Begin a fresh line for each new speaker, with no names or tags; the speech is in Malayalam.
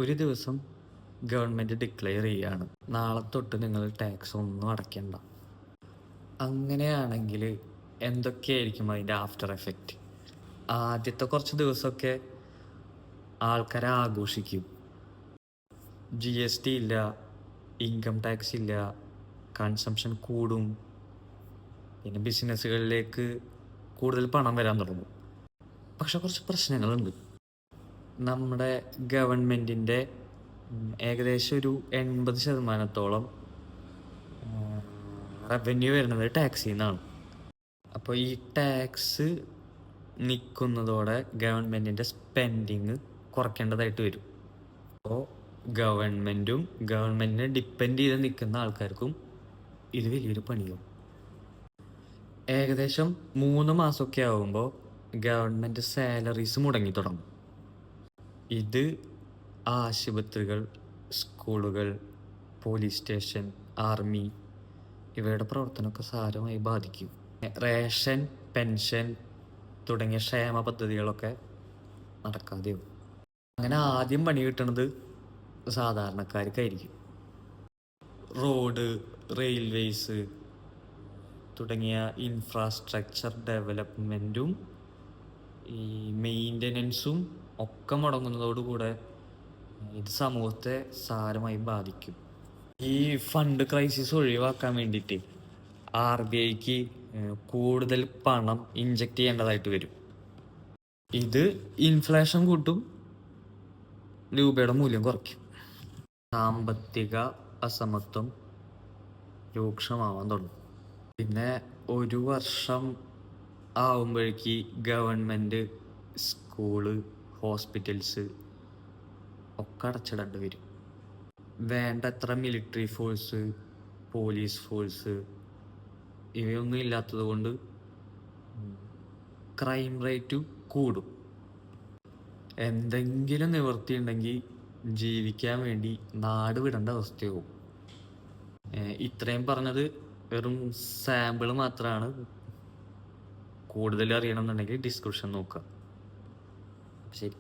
ഒരു ദിവസം ഗവൺമെൻറ് ഡിക്ലെയർ ചെയ്യുകയാണ്, നാളെ തൊട്ട് നിങ്ങൾ ടാക്സ് ഒന്നും അടയ്ക്കണ്ട. അങ്ങനെയാണെങ്കിൽ എന്തൊക്കെയായിരിക്കും അതിൻ്റെ ആഫ്റ്റർ എഫക്റ്റ്? ആദ്യത്തെ കുറച്ച് ദിവസമൊക്കെ ആൾക്കാരെ ആഘോഷിക്കും. GST ഇല്ല, ഇൻകം ടാക്സ് ഇല്ല, കൺസംഷൻ കൂടും, പിന്നെ ബിസിനസ്സുകളിലേക്ക് കൂടുതൽ പണം വരാൻ തുടങ്ങും. പക്ഷെ കുറച്ച് പ്രശ്നങ്ങളുണ്ട്. നമ്മുടെ ഗവൺമെൻറ്റിൻ്റെ ഏകദേശം ഒരു 80% റവന്യൂ വരുന്നത് ടാക്സിൽ നിന്നാണ്. അപ്പോൾ ഈ ടാക്സ് നിൽക്കുന്നതോടെ ഗവൺമെൻറ്റിൻ്റെ സ്പെൻഡിങ് കുറയ്ക്കേണ്ടതായിട്ട് വരും. അപ്പോൾ ഗവൺമെൻറ്റും ഗവൺമെൻറ്റിനെ ഡിപ്പെൻഡ് ചെയ്ത് നിൽക്കുന്ന ആൾക്കാർക്കും ഇത് വലിയൊരു പണിയാവും. ഏകദേശം 3 മാസമൊക്കെ ആകുമ്പോൾ ഗവൺമെൻറ് സാലറീസ് മുടങ്ങി തുടങ്ങും. ഇത് ആശുപത്രികൾ, സ്കൂളുകൾ, പോലീസ് സ്റ്റേഷൻ, ആർമി ഇവയുടെ പ്രവർത്തനമൊക്കെ സാരമായി ബാധിക്കും. റേഷൻ, പെൻഷൻ തുടങ്ങിയ ക്ഷേമ പദ്ധതികളൊക്കെ നടക്കാതെയാവും. അങ്ങനെ ആദ്യം പണി കിട്ടുന്നത് സാധാരണക്കാർക്കായിരിക്കും. റോഡ്, റെയിൽവേസ് തുടങ്ങിയ ഇൻഫ്രാസ്ട്രക്ചർ ഡെവലപ്മെൻറ്റും ഈ മെയിൻ്റനൻസും ഒക്കെ മുടങ്ങുന്നതോടുകൂടെ ഇത് സമൂഹത്തെ സാരമായി ബാധിക്കും. ഈ ഫണ്ട് ക്രൈസിസ് ഒഴിവാക്കാൻ വേണ്ടിയിട്ട് RBIക്ക് കൂടുതൽ പണം ഇഞ്ചക്ട് ചെയ്യേണ്ടതായിട്ട് വരും. ഇത് ഇൻഫ്ലേഷൻ കൂട്ടും, രൂപയുടെ മൂല്യം കുറയ്ക്കും. സാമ്പത്തിക അസമത്വം രൂക്ഷമാവാൻ തുടങ്ങും. പിന്നെ 1 വർഷം ആവുമ്പോഴേക്ക് ഗവൺമെൻറ്, സ്കൂള്, ഹോസ്പിറ്റൽസ് ഒക്കെ അടച്ചിടേണ്ടി വരും. വേണ്ടത്ര മിലിറ്ററി ഫോഴ്സ്, പോലീസ് ഫോഴ്സ് ഇവയൊന്നും ഇല്ലാത്തത് കൊണ്ട് ക്രൈം റേറ്റ് കൂടും. എന്തെങ്കിലും നിവൃത്തിയുണ്ടെങ്കിൽ ജീവിക്കാൻ വേണ്ടി നാട് വിടേണ്ട അവസ്ഥയാവും. ഇത്രയും പറഞ്ഞത് വെറും സാമ്പിൾ മാത്രമാണ്. കൂടുതൽ അറിയണമെന്നുണ്ടെങ്കിൽ ഡിസ്ക്രിപ്ഷൻ നോക്കുക. ശരി.